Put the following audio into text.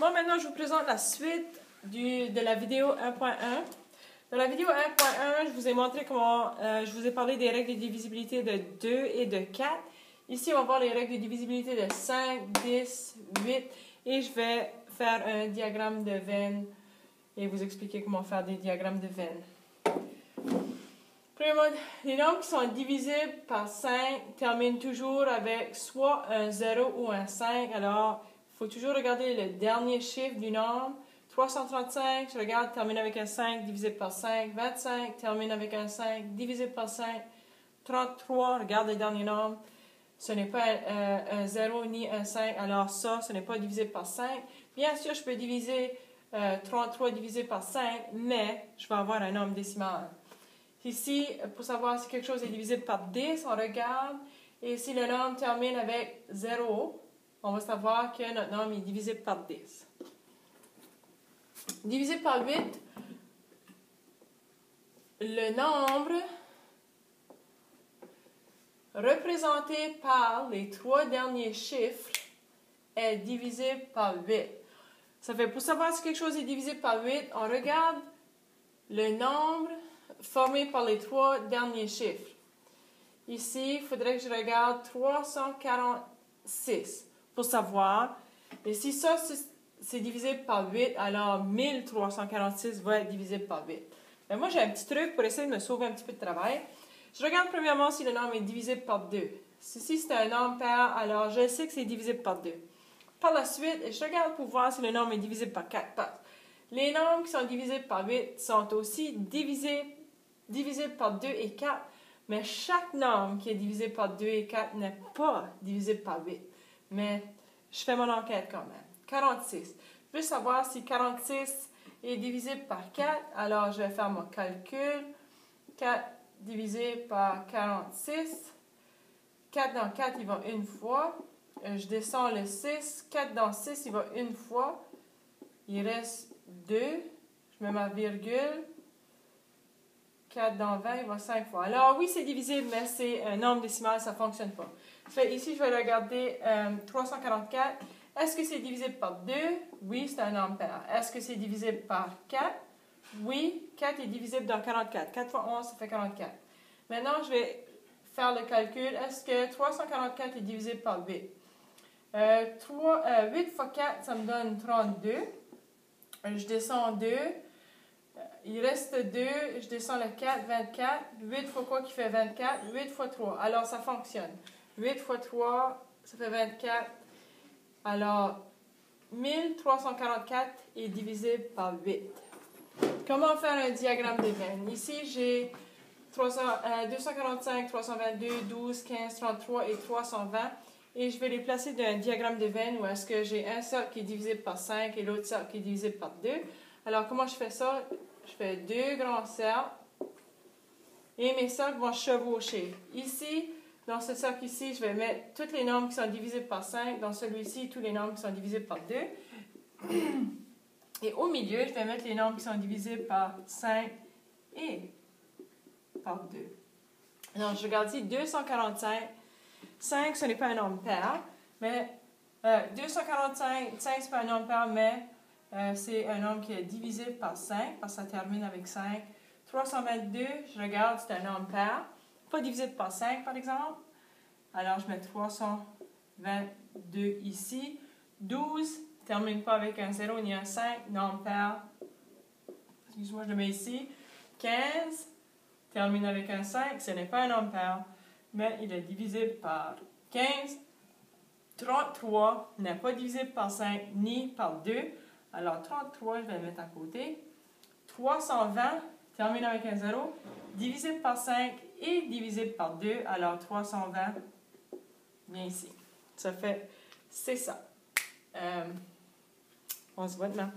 Moi, maintenant, je vous présente la suite de la vidéo 1.1. Dans la vidéo 1.1, je vous ai montré comment, je vous ai parlé des règles de divisibilité de 2 et de 4. Ici, on va voir les règles de divisibilité de 5, 10, 8 et je vais faire un diagramme de veine et vous expliquer comment faire des diagrammes de veine. Premièrement, les nombres qui sont divisibles par 5 terminent toujours avec soit un 0 ou un 5. Alors, il faut toujours regarder le dernier chiffre du nombre. 335, je regarde, termine avec un 5, divisé par 5. 25, termine avec un 5, divisé par 5. 33, regarde le dernier nombre. Ce n'est pas un 0 ni un 5, alors ça, ce n'est pas divisé par 5. Bien sûr, je peux diviser 33 divisé par 5, mais je vais avoir un nombre décimal. Ici, pour savoir si quelque chose est divisible par 10, on regarde. Et si le nombre termine avec 0, on va savoir que notre nombre est divisible par 10. Divisé par 8, le nombre représenté par les 3 derniers chiffres est divisible par 8. Ça fait, pour savoir si quelque chose est divisible par 8, on regarde le nombre formé par les 3 derniers chiffres. Ici, il faudrait que je regarde 346 pour savoir. Et si ça, c'est divisible par 8, alors 1346 va être divisible par 8. Mais moi, j'ai un petit truc pour essayer de me sauver un petit peu de travail. Je regarde premièrement si le nombre est divisible par 2. Si c'est un nombre pair, alors je sais que c'est divisible par 2. Par la suite, je regarde pour voir si le nombre est divisible par 4. Les nombres qui sont divisibles par 8 sont aussi divisibles par 2 et 4, mais chaque nombre qui est divisé par 2 et 4 n'est pas divisible par 8. Mais je fais mon enquête quand même. 46. Je veux savoir si 46 est divisible par 4, alors je vais faire mon calcul. 4 divisé par 46. 4 dans 4, il va une fois. Je descends le 6. 4 dans 6, il va une fois. Il reste 2. Je mets ma virgule. 4 dans 20, il va 5 fois. Alors oui, c'est divisible, mais c'est un nombre décimal, ça ne fonctionne pas. Ici, je vais regarder 344. Est-ce que c'est divisible par 2? Oui, c'est un nombre pair. Est-ce que c'est divisible par 4? Oui, 4 est divisible dans 44. 4 fois 11, ça fait 44. Maintenant, je vais faire le calcul. Est-ce que 344 est divisible par 8? 8 fois 4, ça me donne 32. Je descends 2. Il reste 2. Je descends le 4, 24. 8 fois quoi qui fait 24? 8 fois 3. Alors, ça fonctionne. 8 fois 3, ça fait 24. Alors, 1344 est divisible par 8. Comment faire un diagramme de veine? Ici, j'ai 245, 322, 12, 15, 33 et 320. Et je vais les placer dans un diagramme de veine où est-ce que j'ai un cercle qui est divisible par 5 et l'autre cercle qui est divisible par 2. Alors, comment je fais ça? Je fais 2 grands cercles et mes cercles vont chevaucher. Ici, dans ce cercle ici, je vais mettre tous les nombres qui sont divisibles par 5. Dans celui-ci, tous les nombres qui sont divisibles par 2. Et au milieu, je vais mettre les nombres qui sont divisibles par 5 et par 2. Alors, je regarde ici, 245. 5, ce n'est pas un nombre pair, mais 245, 5, ce n'est pas un nombre pair, mais c'est un nombre qui est divisible par 5, parce que ça termine avec 5. 322, je regarde, c'est un nombre pair, pas divisible par 5, par exemple. Alors, je mets 322 ici. 12, termine pas avec un 0 ni un 5, nombre pair. Excuse-moi, je le mets ici. 15, termine avec un 5, ce n'est pas un nombre pair, mais il est divisible par 15. 33 n'est pas divisible par 5 ni par 2. Alors, 33, je vais le mettre à côté. 320 termine avec un 0, divisible par 5 et divisible par 2. Alors, 320 vient ici. Ça fait, c'est ça. On se voit demain.